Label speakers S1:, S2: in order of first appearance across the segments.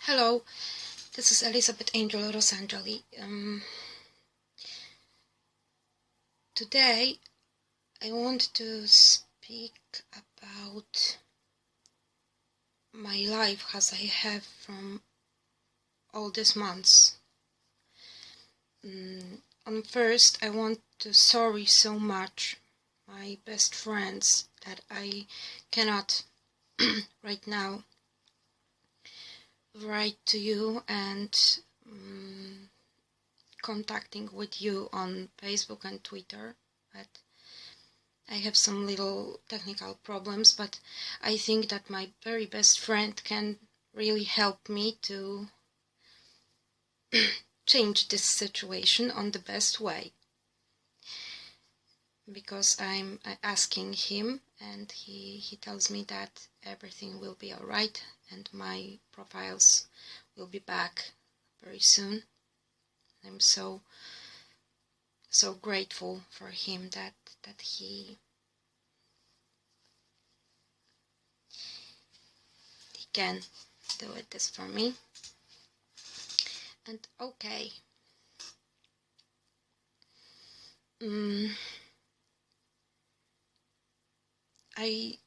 S1: Hello, this is Elizabet Angel Rossangeli. Today I want to speak about my life as I have from all these months. First I want to sorry so much my best friends that I cannot right now write to you and contacting with you on Facebook and Twitter, but I have some little technical problems, but I think that my very best friend can really help me to change this situation on the best way, because I'm asking him and he tells me that everything will be alright and my profiles will be back very soon. I'm so grateful for him that he can do this for me. And okay, I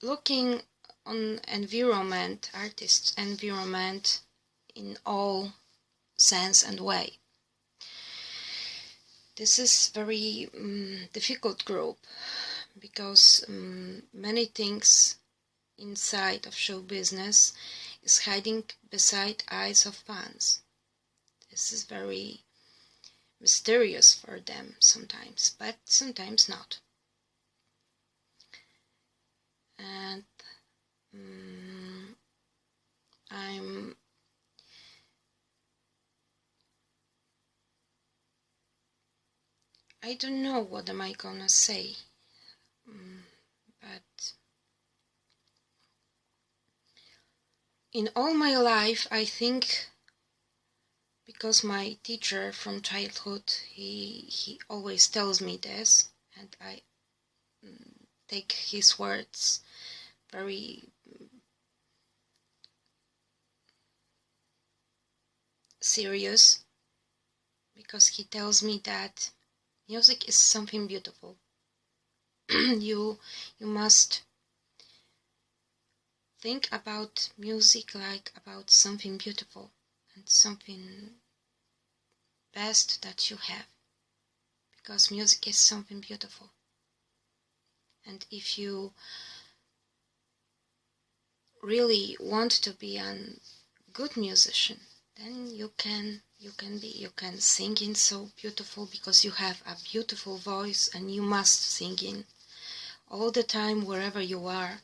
S1: looking on environment, artists' environment in all sense and way. This is very difficult group because many things inside of show business is hiding beside eyes of fans. This is very mysterious for them sometimes, but sometimes not. And I don't know what am I gonna say, but in all my life I think, because my teacher from childhood, he always tells me this, and I take his words very serious, because he tells me that music is something beautiful. you must think about music like about something beautiful and something best that you have, because music is something beautiful. And if you really want to be a good musician, then you can sing in so beautiful, because you have a beautiful voice, and you must sing in all the time, wherever you are,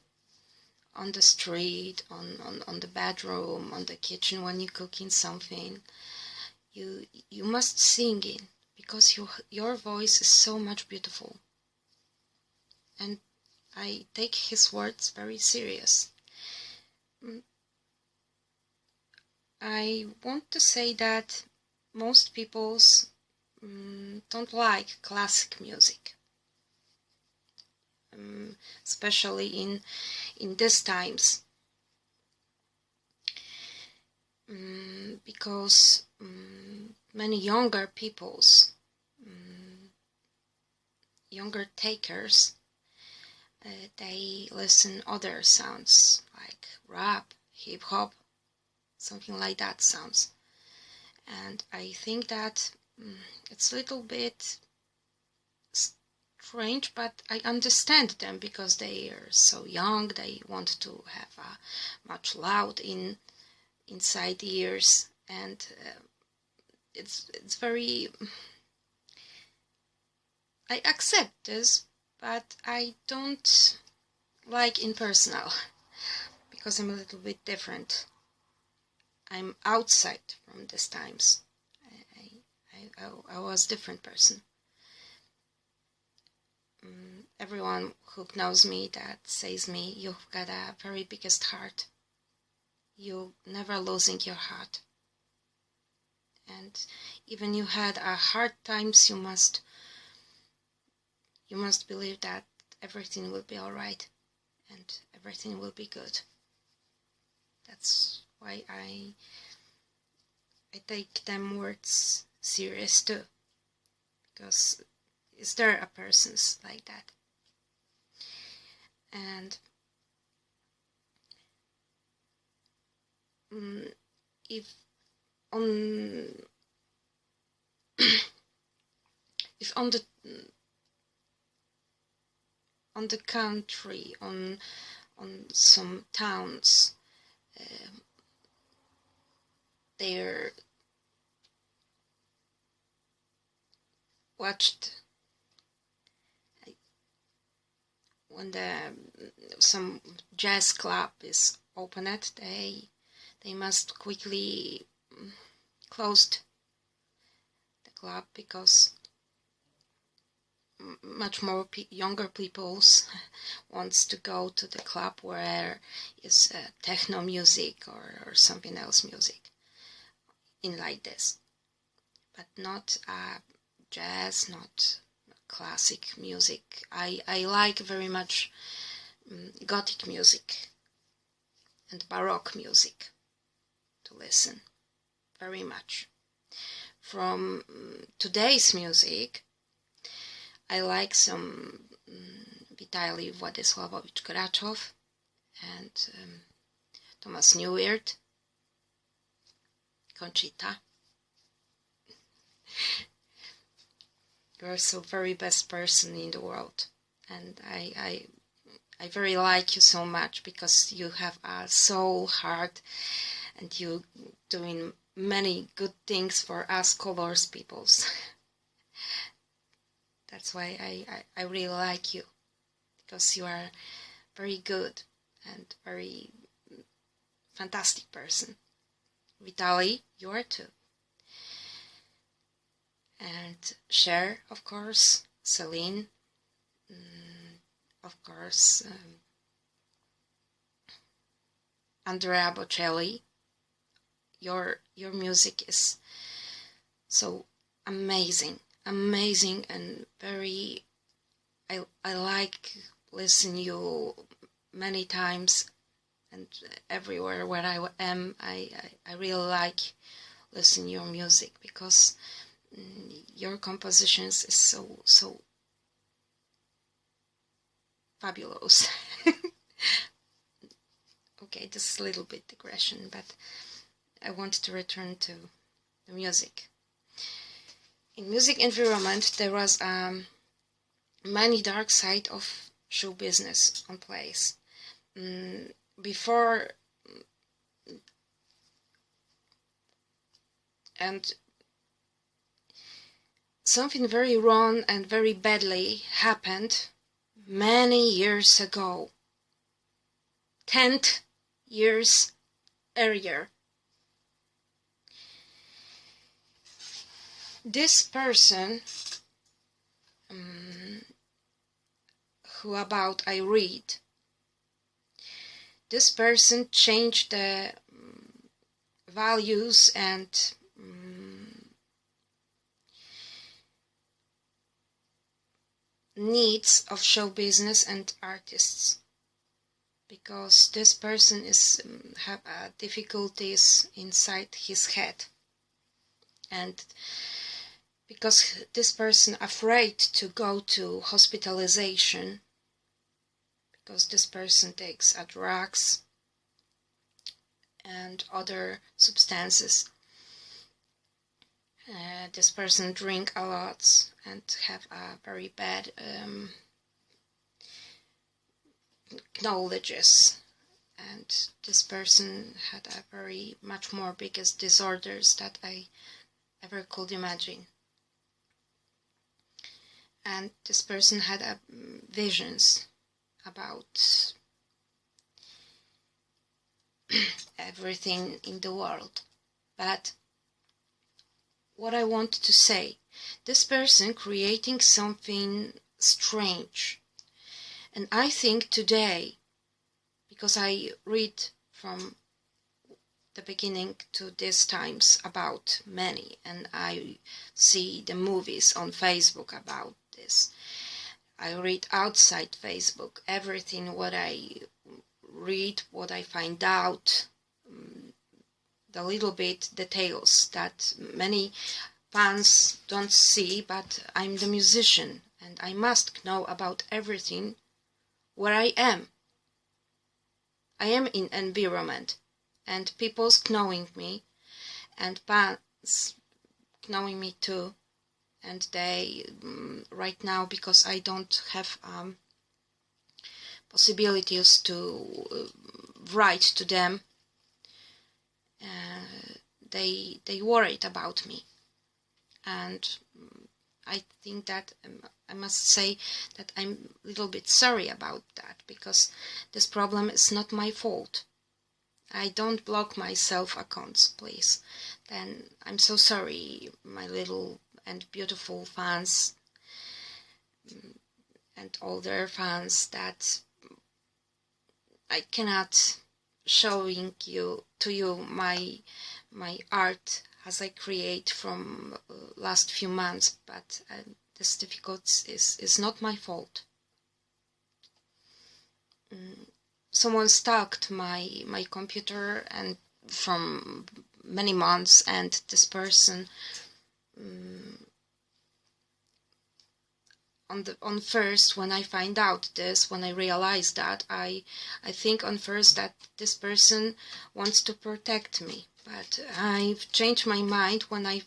S1: on the street, on the bedroom, on the kitchen, when you're cooking something. You must sing in, because your voice is so much beautiful. And I take his words very serious. I want to say that most people don't like classic music, especially in these times, because many younger peoples, younger takers, they listen other sounds like rap, hip hop, something like that sounds. And I think that it's a little bit strange, but I understand them, because they are so young, they want to have a much loud inside ears, and it's very, I accept this, but I don't like in personal, because I'm a little bit different. I'm outside from these times. I was a different person. Everyone who knows me that says me, you've got a very biggest heart. You never losing your heart. And even you had a hard times, you must believe that everything will be alright and everything will be good. That's why I take them words serious too, because is there a persons like that? And if on if on the country, on some towns, they're watched when some jazz club is opened, they must quickly close the club, because much more younger people wants to go to the club where is techno music or something else music in like this, but not jazz, not classic music. I like very much Gothic music and Baroque music to listen very much. From today's music, I like some Vitaly Władysławowicz Graczow and Thomas Newirth, Conchita. You are so very best person in the world, and I very like you so much, because you have a soul, heart, and you doing many good things for us colors peoples. That's why I really like you, because you are very good and very fantastic person. Vitaly, you are too. And Cher, of course, Celine, of course, Andrea Bocelli. Your music is so amazing, and very. I like listen you many times, and everywhere where I am, I really like listen your music, because your compositions is so fabulous. Okay, this is a little bit digression, but I want to return to the music. In music environment, there was many dark side of show business on place. Before and something very wrong and very badly happened many years ago, 10 years earlier. This person who about I read, this person changed the values and needs of show business and artists, because this person is have difficulties inside his head, and because this person afraid to go to hospitalization, because this person takes drugs and other substances. This person drink a lot and have a very bad knowledges, and this person had a very much more biggest disorders that I ever could imagine. And this person had visions about everything in the world. But what I want to say, this person creating something strange. And I think today, because I read from the beginning to these times about many, and I see the movies on Facebook about this. I read outside Facebook everything what I read, what I find out, the little bit details that many fans don't see, but I'm the musician and I must know about everything where I am. I am in environment and people's knowing me and fans knowing me too, and they right now, because I don't have possibilities to write to them, they worried about me. And I think that I must say that I'm a little bit sorry about that, because this problem is not my fault. I don't block myself accounts, please. Then I'm so sorry, my little and beautiful fans and all their fans, that I cannot showing to you my art as I create from last few months, but this difficulty is not my fault. Someone stalked my computer and from many months, and this person on first, when I find out this, when I realize that, I think on first that this person wants to protect me, but I've changed my mind when I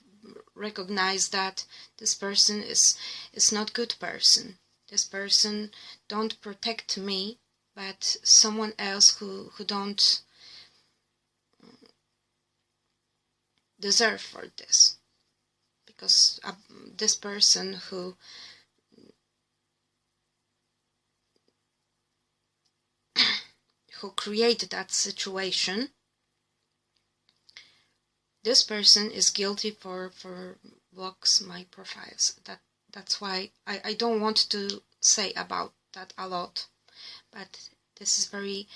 S1: recognize that this person is not good person. This person don't protect me, but someone else who don't deserve for this, because this person who created that situation, this person is guilty for blocks my profiles. That's why I don't want to say about that a lot, but this is very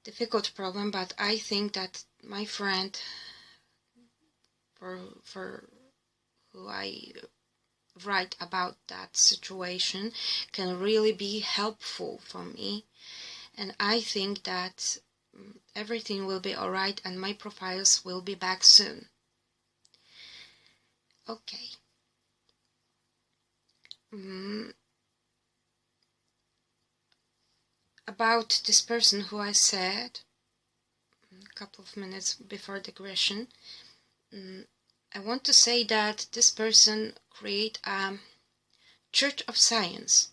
S1: difficult problem. But I think that my friend for who I write about that situation can really be helpful for me, and I think that everything will be alright and my profiles will be back soon. Okay. About this person who I said a couple of minutes before the digression, I want to say that this person create a Church of Science.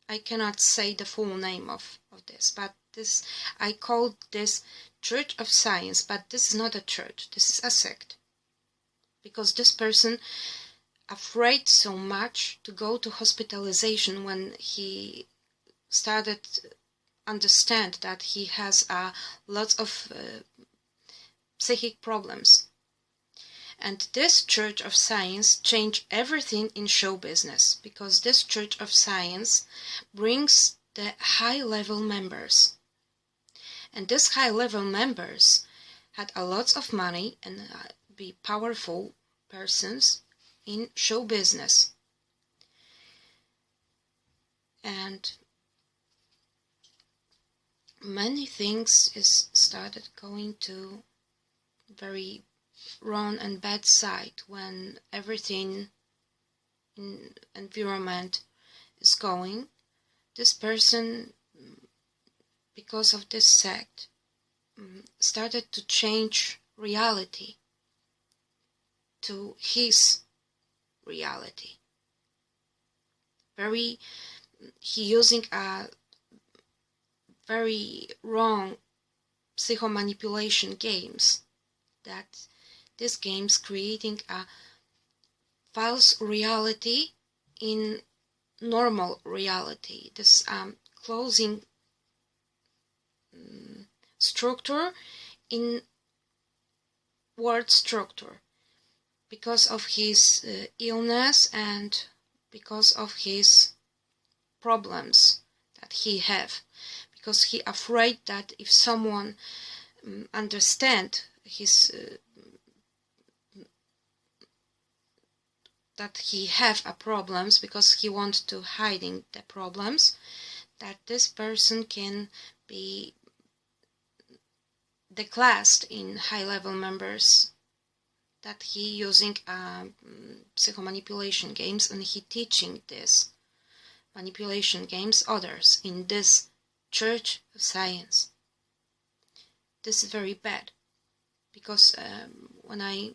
S1: I cannot say the full name of this, but this, I call this Church of Science, but this is not a church, this is a sect. Because this person afraid so much to go to hospitalization when he started understand that he has lots of psychic problems. And this Church of Science changed everything in show business, because this Church of Science brings the high-level members. And these high-level members had a lot of money and be powerful persons in show business. And many things is started going to very wrong and bad side when everything in environment is going. This person, because of this sect, started to change reality to his reality. He using a very wrong psychomanipulation games, that these games creating a false reality in normal reality. This closing structure in word structure, because of his illness and because of his problems that he have, because he afraid that if someone understand his that he have a problems, because he want to hiding the problems, that this person can be the class in high-level members that he using psychomanipulation games, and he teaching this manipulation games others in this church of science. This is very bad, because when I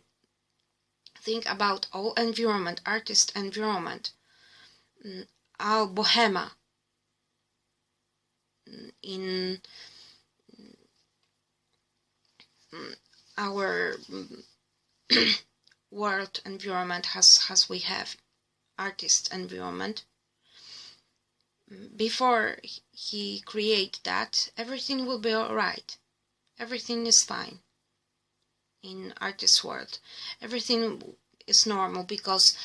S1: think about all environment, artist environment, all bohema in our world environment as we have artist environment, before he create that, everything will be alright. Everything is fine in artist world. Everything is normal, because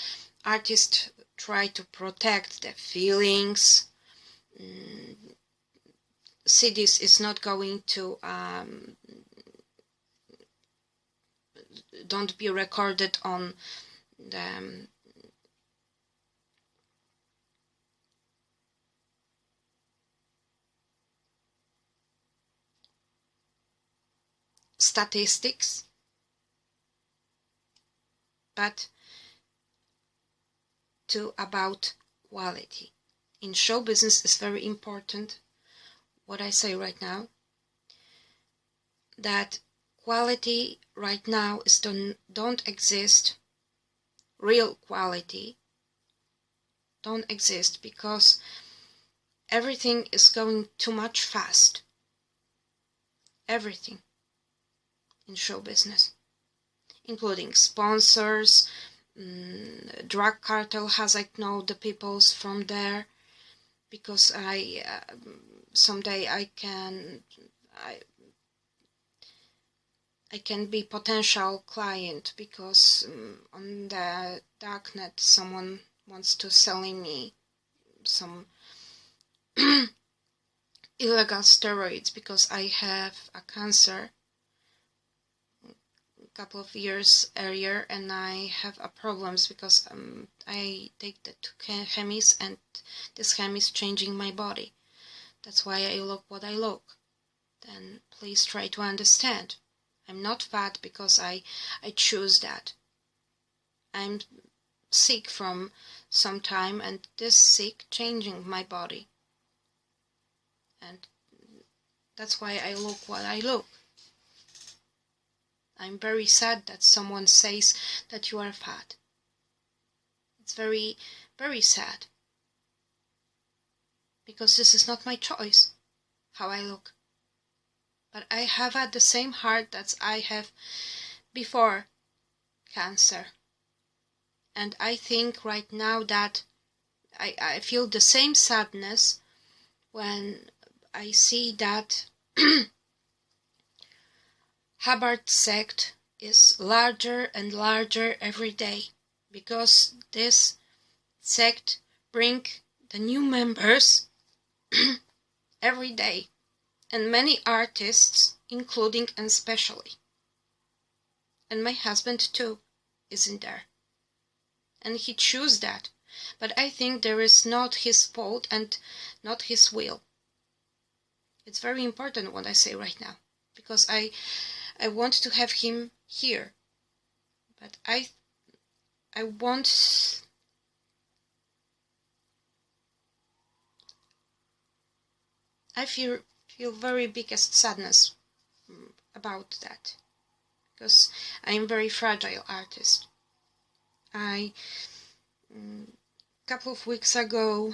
S1: artists try to protect their feelings. CDs is not going to don't be recorded on the statistics, but to about quality. In show business is very important what I say right now, that quality right now is don't exist. Real quality don't exist, because everything is going too much fast. Everything in show business, including sponsors, drug cartel, as I know the peoples from there, because I someday I can be potential client, because on the darknet someone wants to selling me some illegal steroids, because I have a cancer a couple of years earlier, and I have a problems because I take the chemis, and this chemis changing my body. That's why I look what I look. Then please try to understand. I'm not fat because I choose that. I'm sick from some time, and this sick changing my body. And that's why I look what I look. I'm very sad that someone says that you are fat. It's very, very sad. Because this is not my choice, how I look. But I have had the same heart that I have before cancer. And I think right now that I feel the same sadness when I see that Hubbard sect is larger and larger every day, because this sect bring the new members every day, and many artists, including and especially. And my husband too is in there. And he chose that. But I think there is not his fault and not his will. It's very important what I say right now, because I want to have him here. But I want... I feel very biggest sadness about that, because I'm very fragile artist. A couple of weeks ago,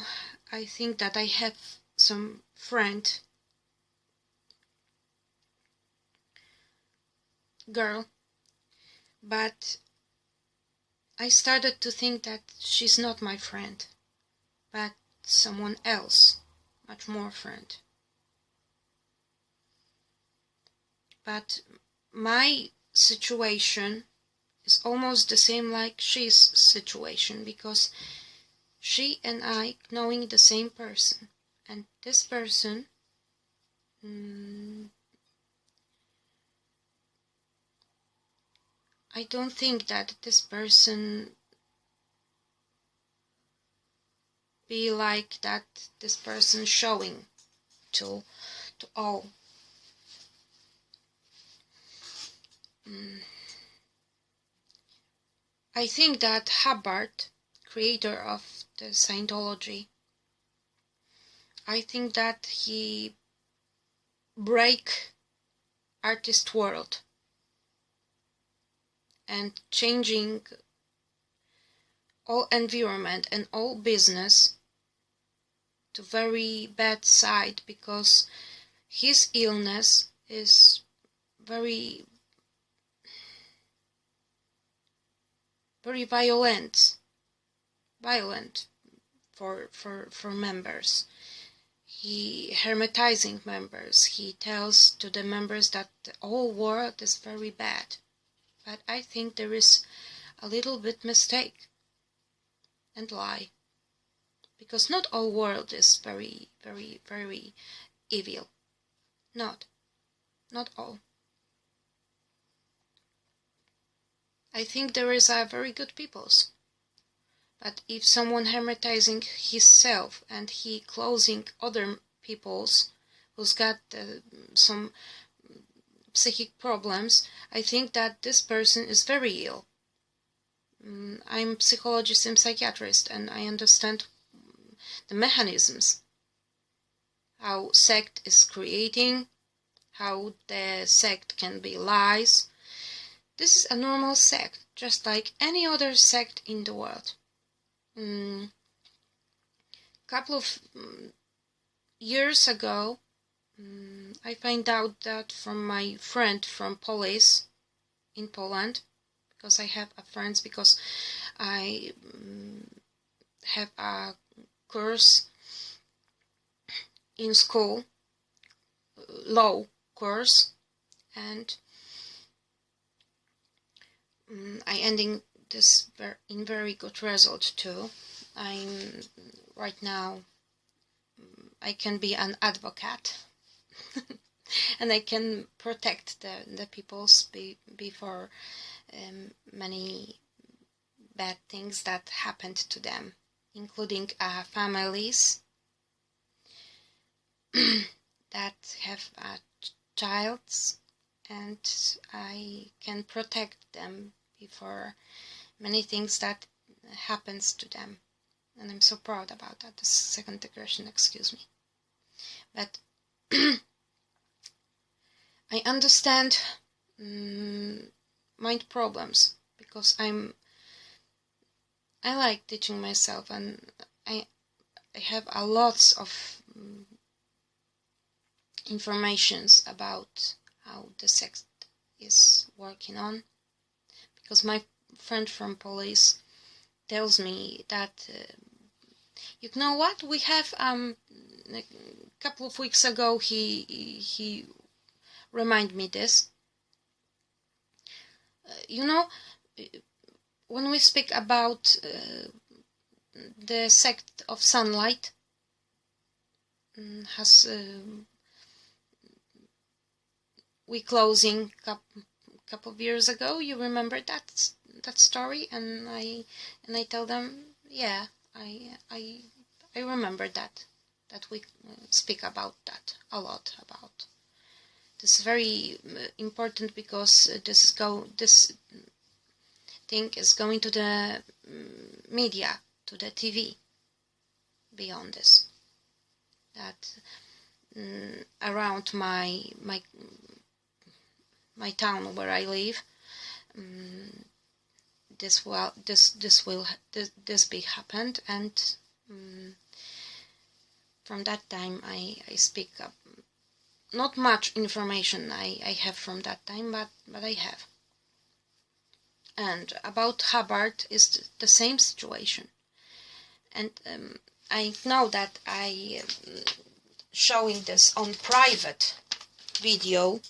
S1: I think that I have some friend, girl, but I started to think that she's not my friend, but someone else, much more friend. But my situation is almost the same like she's situation, because she and I knowing the same person, and this person I don't think that this person be like that this person showing to all. I think that Hubbard, creator of the Scientology, I think that he break artist world and changing all environment and all business to very bad side, because his illness is very violent for members. He hermetizing members. He tells to the members that the whole world is very bad. But I think there is a little bit mistake and lie, because not all world is very evil. Not all. I think there is a very good peoples. But if someone hermetizing himself and he closing other peoples who's got some psychic problems, I think that this person is very ill. I'm psychologist and psychiatrist, and I understand the mechanisms, how sect is creating, how the sect can be lies. This is a normal sect, just like any other sect in the world. Couple of years ago, I find out that from my friend from police in Poland, because I have friends, because I have a course in school, law course, and I ending this in very good result too. I'm right now, I can be an advocate and I can protect the peoples before many bad things that happened to them, including families that have child, and I can protect them before many things that happens to them, and I'm so proud about that. The second digression, excuse me. But I understand mind problems, because I like teaching myself, and I have a lots of informations about how the sect is working on, because my friend from police tells me that you know what, we have a couple of weeks ago he reminded me this, you know, when we speak about the sect of sunlight, has we closing couple of years ago, you remember that story? And I tell them, yeah, I remember that we speak about that a lot. About this is very important, because this thing is going to the media, to the TV. Beyond this, that around my town where I live, this big happened, and from that time I speak up. Not much information I have from that time, but I have. And about Hubbard is the same situation, and I know that I showing this on private video,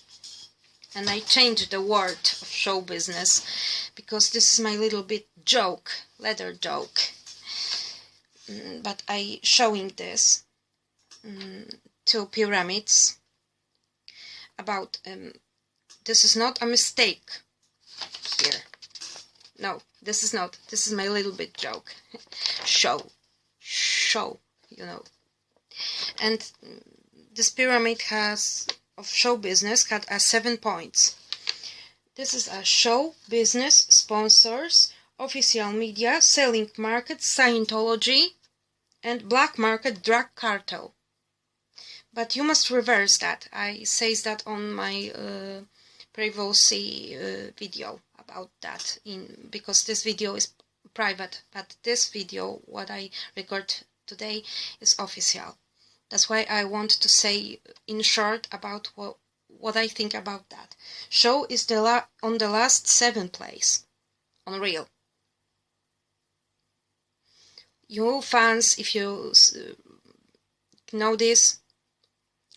S1: and I changed the word of show business, because this is my little bit joke, leather joke. But I showing this two pyramids about this is not a mistake here. No, this is not. This is my little bit joke. show, you know. And this pyramid has of show business had 7 points. This is a show business sponsors official media, selling market, Scientology, and black market drug cartel. But you must reverse that. I says that on my privacy video about that, because this video is private, but this video, what I record today, is official. That's why I want to say in short about what I think about that. Show is on the last 7th place on Real. You fans, if you know this,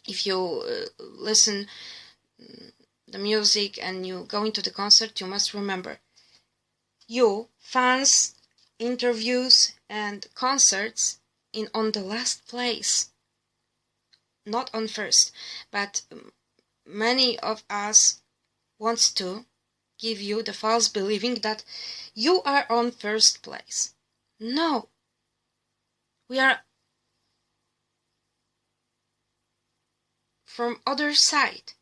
S1: if you listen the music and you go into the concert, you must remember, you fans, interviews and concerts on the last place, not on first. But many of us wants to give you the false believing that you are on first place. No, we are from other side.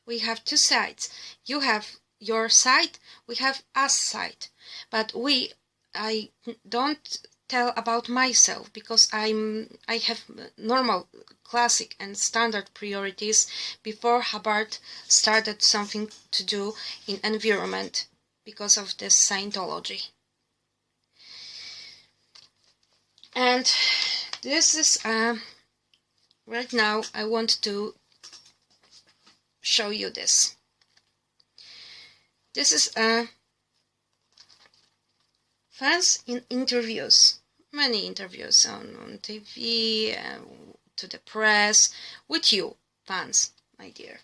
S1: We have two sides. You have your side, we have us side. But I don't tell about myself, because I have normal, classic and standard priorities before Hubbard started something to do in environment because of this Scientology. And this is right now I want to show you this. This is fans in interviews, many interviews on TV, to the press, with you fans, my dear.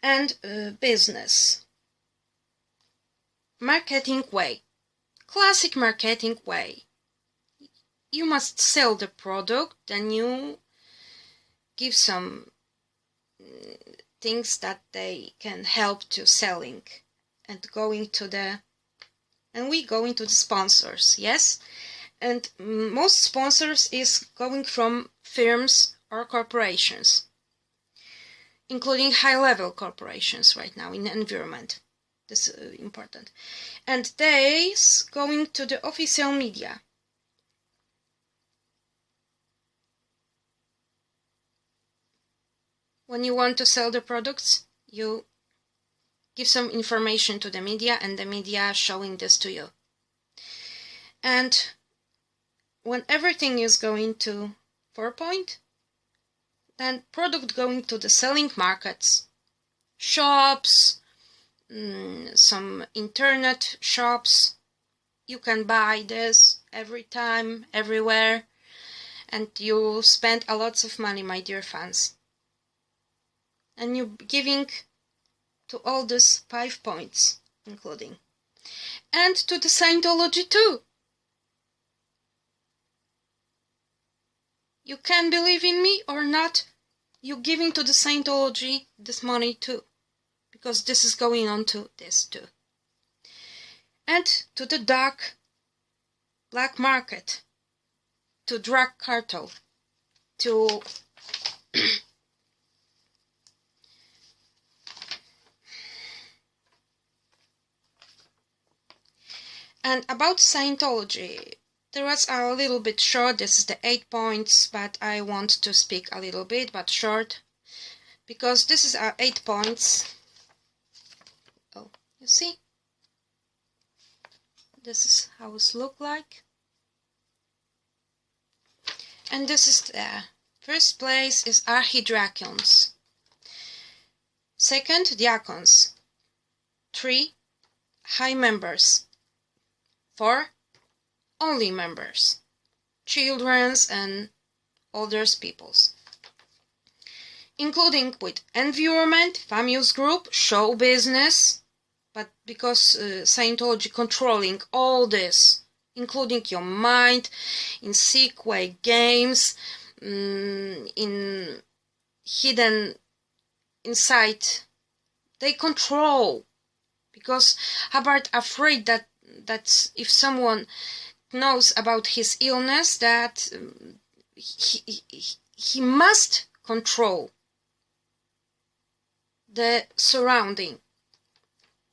S1: And business. Marketing way. Classic marketing way. You must sell the product, then you give some things that they can help to selling and we go into the sponsors, yes? And most sponsors is going from firms or corporations, including high-level corporations right now in the environment. This is important. And they going to the official media. When you want to sell the products, you give some information to the media, and the media showing this to you. And when everything is going to 4-point, then product going to the selling markets, shops, some internet shops. You can buy this every time, everywhere, and you spend a lot of money, my dear fans. And you're giving to all these 5 points, including. And to the Scientology too. You can believe in me or not, you're giving to the Scientology this money too. Because this is going on to this too. And to the dark, black market, to drug cartel, to and about Scientology, there was a little bit short. This is the 8 points, but I want to speak a little bit, but short, because this is our 8 points. Oh, you see? This is how it look like. And this is the first place is archidiakons. Second, diakons. 3, high members. 4, only members, children's and older peoples, including with environment, famous group, show business, but because Scientology controlling all this, including your mind, in sick way games, in hidden inside, they control, because Hubbard afraid that if someone knows about his illness, that he must control the surrounding.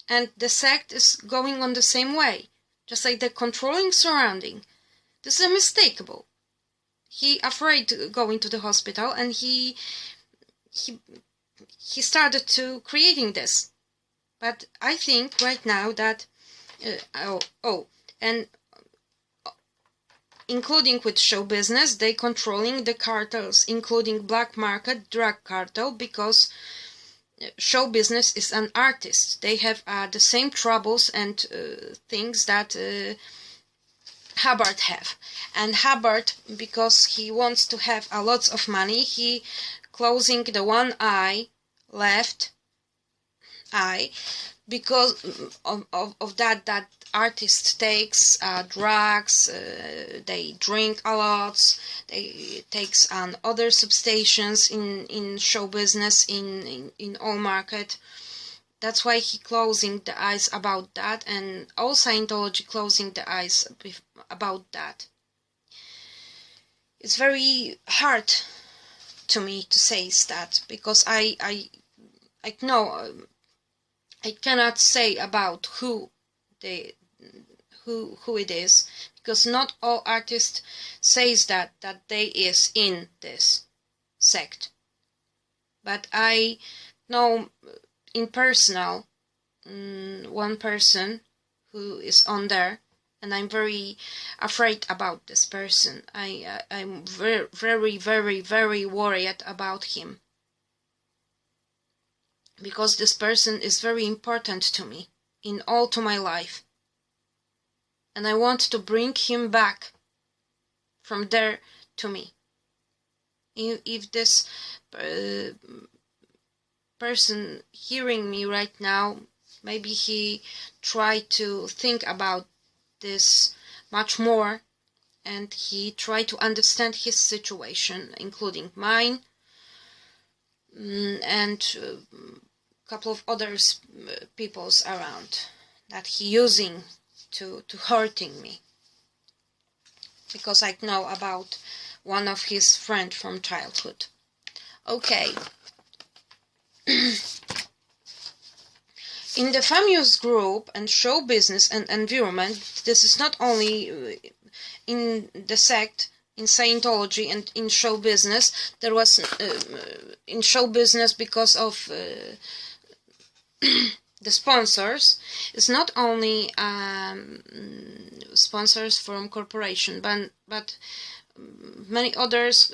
S1: And the sect is going on the same way, just like the controlling surrounding. This is unmistakable. He afraid to going to the hospital, and he started to creating this. But I think right now that and including with show business, they controlling the cartels, including black market drug cartel, because show business is an artist. They have the same troubles and things that Hubbard have. And Hubbard, because he wants to have a lots of money, he closing the one eye, left eye, because of that artist takes drugs, they drink a lot, they takes on other substances in show business, in all market. That's why he closing the eyes about that, and all Scientology closing the eyes about that. It's very hard to me to say that, because I know I cannot say about who it is, because not all artists says that they is in this sect. But I know in personal one person who is on there, and I'm very afraid about this person. I'm very, very, very, very worried about him, because this person is very important to me in all to my life, and I want to bring him back from there to me. If this person hearing me right now, maybe he tried to think about this much more, and he tried to understand his situation, including mine, and a couple of other people's around that he using to hurting me, because I know about one of his friend from childhood. Okay. In the famous group and show business and environment, this is not only in the sect, in Scientology and in show business. There was in show business, because of the sponsors, it's not only sponsors from corporation, but many others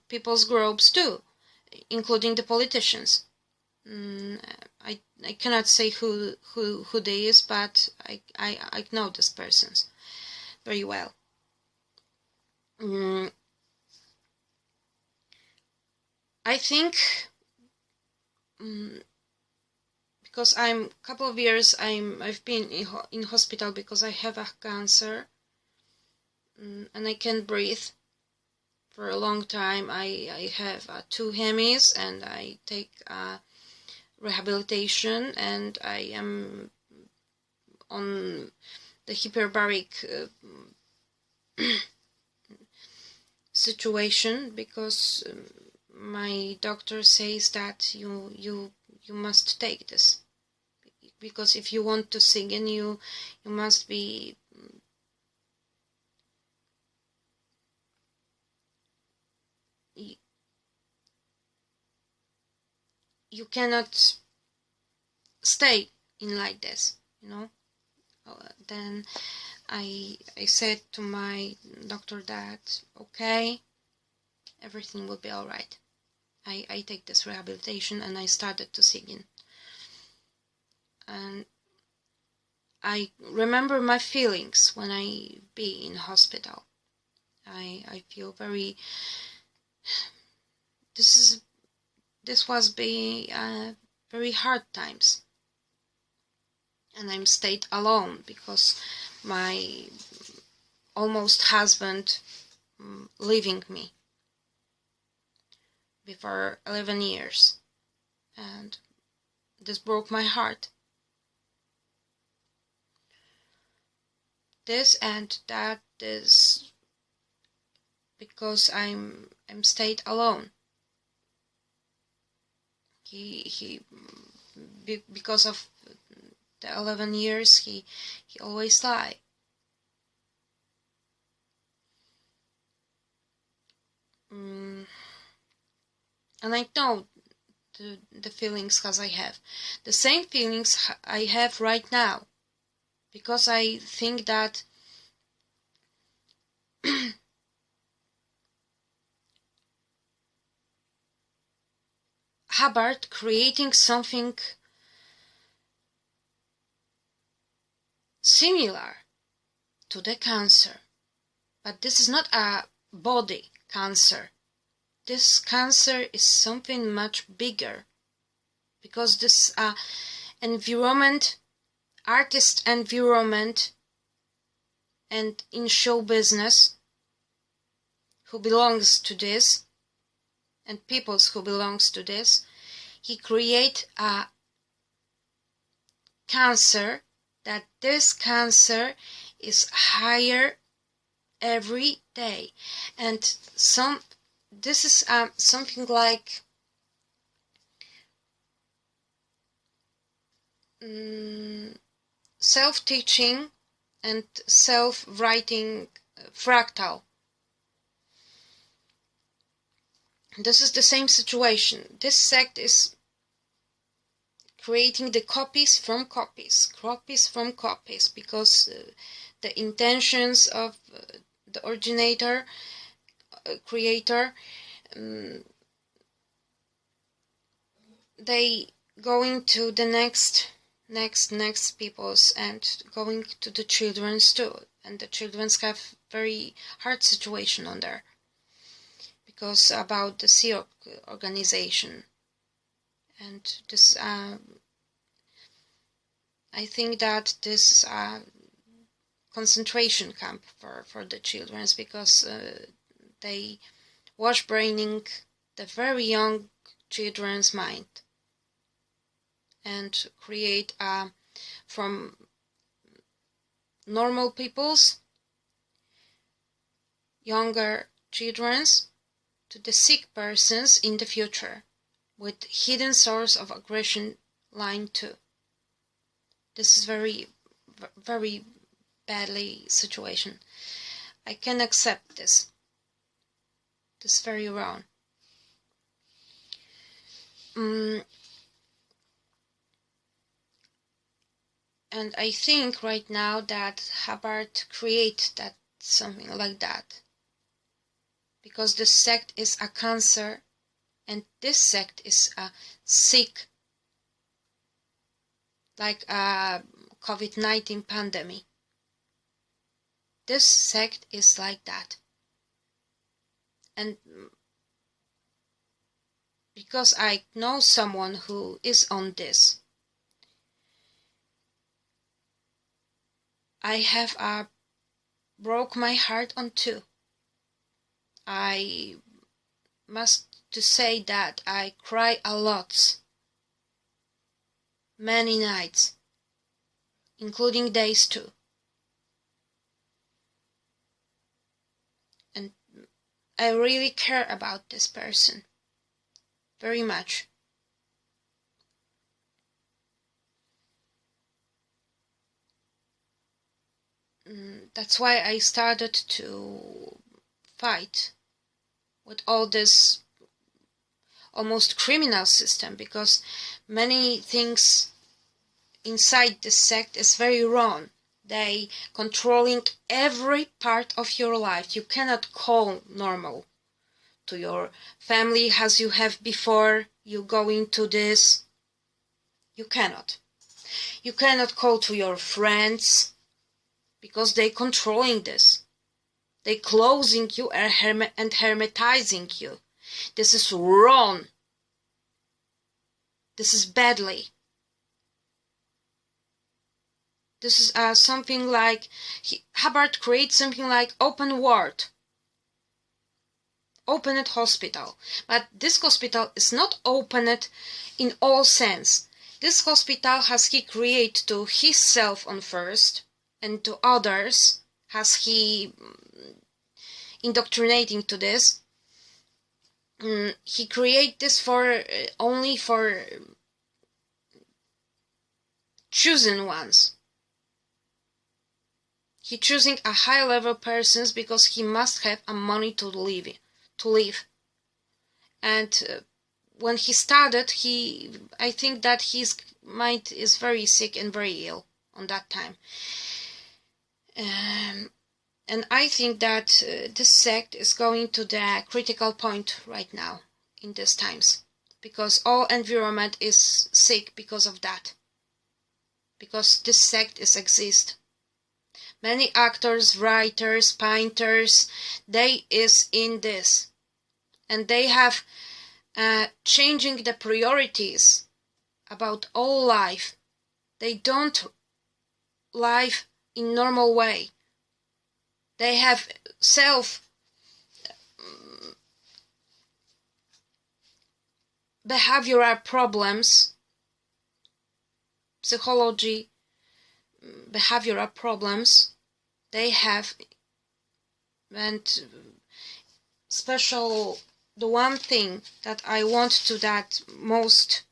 S1: people's groups too, including the politicians. I cannot say who they is, but I know these persons very well. I think because I'm couple of years I've been in hospital because I have a cancer, and I can't breathe for a long time. I have 2 hemis, and I take rehabilitation, and I am on the hyperbaric situation, because my doctor says that you must take this, because if you want to sing, and you must be you cannot stay in like this, Then I said to my doctor that okay, everything will be all right. I take this rehabilitation, and I started to sing. And I remember my feelings when I be in hospital. I feel very. This was very hard times, and I'm stayed alone because my almost husband leaving me before 11 years, and this broke my heart. This and that is because I'm stayed alone. He because of the 11 years he always lie. And I know the feelings as I have. The same feelings I have right now. Because I think that Hubbard creating something similar to the cancer. But this is not a body cancer. This cancer is something much bigger. Because this environment, artist environment, and in show business, who belongs to this, and peoples who belongs to this, he create a cancer, that this cancer is higher every day. And this is something like self-teaching and self-writing fractal. This is the same situation. This sect is creating the copies from copies, because the intentions of the originator, creator, they going to the next peoples and going to the children's too, and the children's have very hard situation on there because about the Sea organization. And this I think that this is a concentration camp for the children's, because they wash braining the very young children's mind and create from normal people's younger children's to the sick persons in the future with hidden source of aggression line too. This is very badly situation. I can accept this. This is very wrong. And I think right now that Hubbard create that something like that, because the sect is a cancer, and this sect is a sick, like a COVID-19 pandemic. This sect is like that. And because I know someone who is on this, I have broke my heart on two. I must to say that I cry a lot, many nights, including days too. And I really care about this person very much. That's why I started to fight with all this almost criminal system, because many things inside the sect is very wrong. They controlling every part of your life. You cannot call normal to your family as you have before you go into this. You cannot. You cannot call to your friends, because they controlling this. They closing you and hermetizing you. This is wrong. This is badly. This is something like Hubbard creates something like open ward, opened hospital. But this hospital is not opened in all sense. This hospital has he created to himself on first, and to others has he indoctrinating to this. He create this for only for chosen ones. He choosing a high level persons because he must have a money to live. And when he started, I think that his mind is very sick and very ill on that time. And I think that this sect is going to the critical point right now in these times, because all environment is sick because of that, because this sect exist. Many actors, writers, painters, they is in this, and they have changing the priorities about all life. They don't live in normal way. They have behavioral problems, psychology, behavioral problems they have. And special, the one thing that I want to that most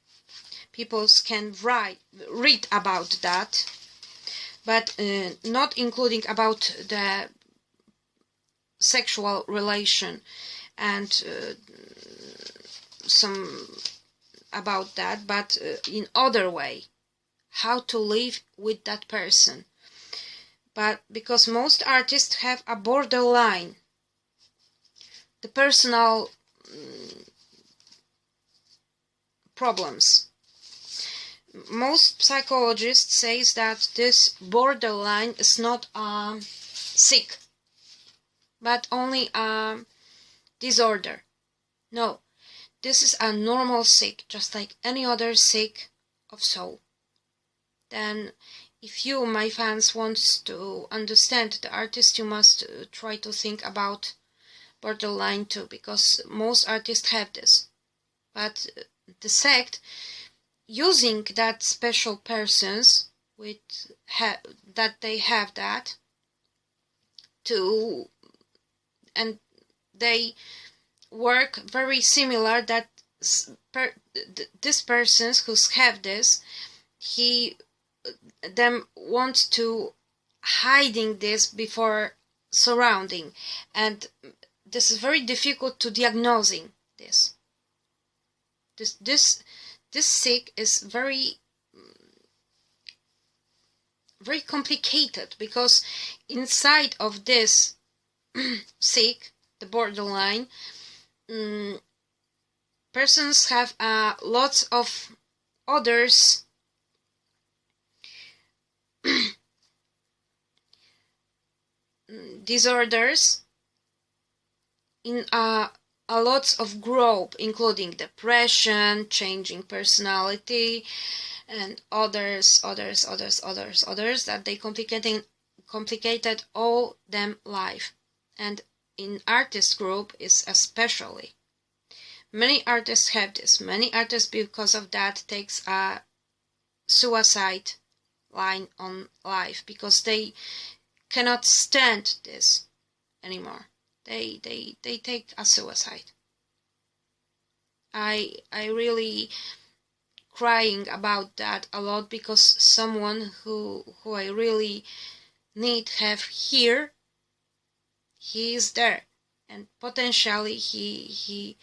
S1: people can read about that, but not including about the sexual relation and some about that, but in other way, how to live with that person. But because most artists have a borderline, the personal problems. Most psychologists say that this borderline is not sick, but only a disorder. No, this is a normal sick, just like any other sick of soul. Then, if you, my fans, want to understand the artist, you must try to think about borderline too, because most artists have this. But the sect, using that special persons with that they have that to, and they work very similar that this persons who have this, them want to hiding this before surrounding, and this is very difficult to diagnosing this. This sick is very complicated, because inside of this sick, the borderline, persons have lots of others disorders in a lot of group, including depression, changing personality, and others that they complicated all them life. And in artist group is especially. Many artists have this. Many artists, because of that, takes a suicide line on life, because they cannot stand this anymore. They take a suicide. I really crying about that a lot, because someone who I really need have here, he is there, and potentially he's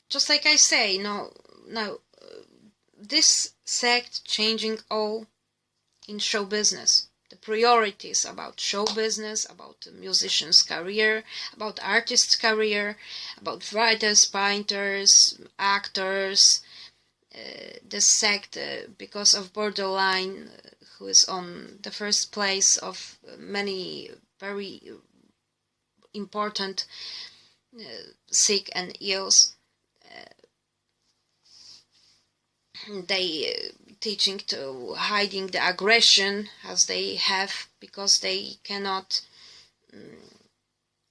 S1: just like I say, no, this sect changing all in show business. The priorities about show business, about the musician's career, about artist's career, about writers, painters, actors. The sect, because of borderline, who is on the first place of many very important sick and ills. They teaching to hiding the aggression as they have, because they cannot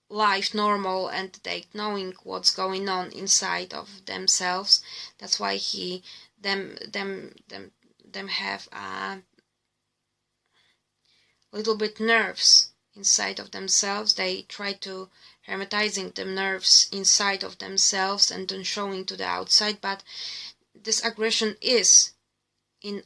S1: live normal, and they knowing what's going on inside of themselves. That's why them have a little bit nerves inside of themselves. They try to hermetizing the nerves inside of themselves and then showing to the outside, but this aggression is in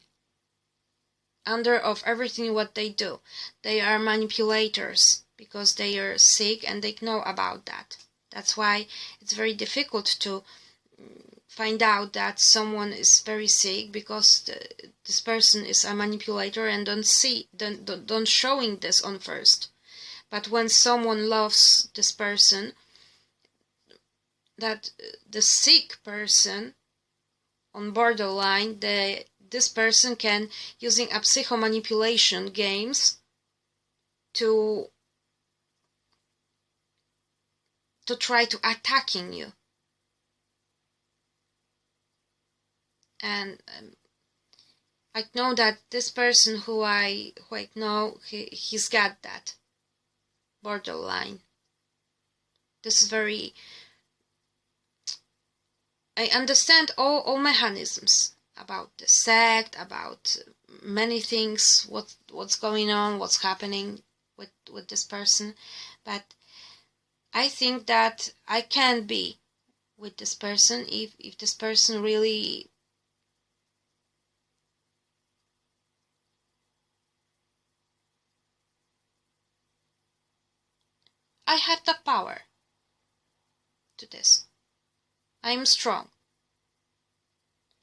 S1: under of everything what they do. They are manipulators because they are sick and they know about that. That's why it's very difficult to find out that someone is very sick, because this person is a manipulator and don't showing this on first. But when someone loves this person, that the sick person on borderline, this person can, using a psychomanipulation games, to try to attacking you. And I know that this person who I know, he's got that borderline. This is very, I understand all mechanisms about the sect, about many things, what's going on, what's happening with this person, but I think that I can be with this person if this person really I have the power to this. I'm strong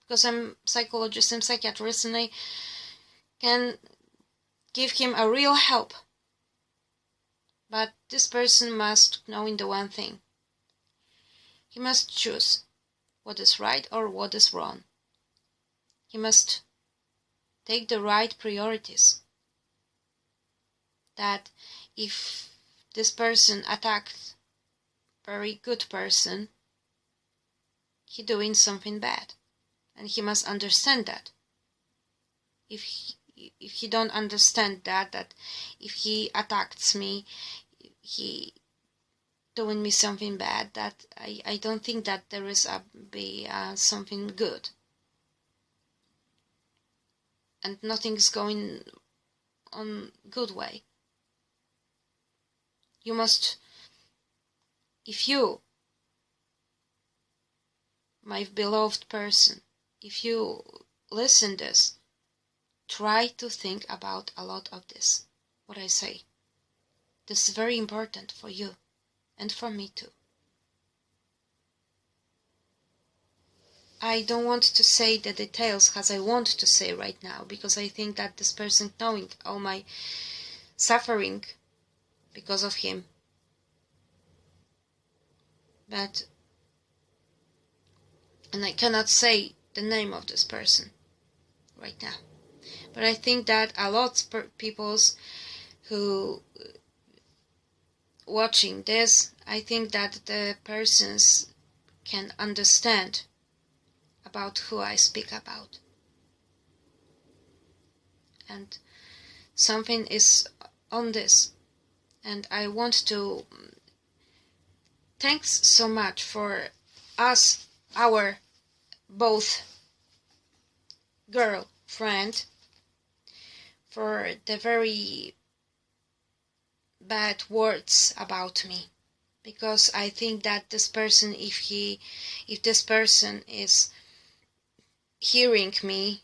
S1: because I'm psychologist and psychiatrist, and I can give him a real help. But this person must know in the one thing. He must choose what is right or what is wrong. He must take the right priorities. That if this person attacked very good person, he doing something bad, and he must understand that. If he don't understand that if he attacks me, he doing me something bad, that I don't think that there is something good, and nothing's going on good way. You must, if you, my beloved person, if you listen this, try to think about a lot of this, what I say. This is very important for you and for me too. I don't want to say the details as I want to say right now, because I think that this person knowing all my suffering because of him. And I cannot say the name of this person right now. But I think that a lot of peoples who watching this, I think that the persons can understand about who I speak about. And something is on this. And I want to thanks so much for us, our both girlfriend, for the very bad words about me, because I think that this person, if this person is hearing me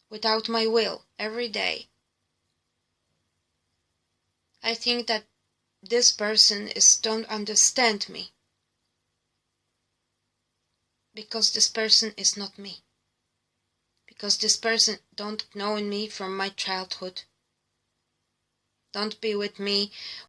S1: without my will every day, I think that this person don't understand me, because this person is not me, because this person don't know me from my childhood, don't be with me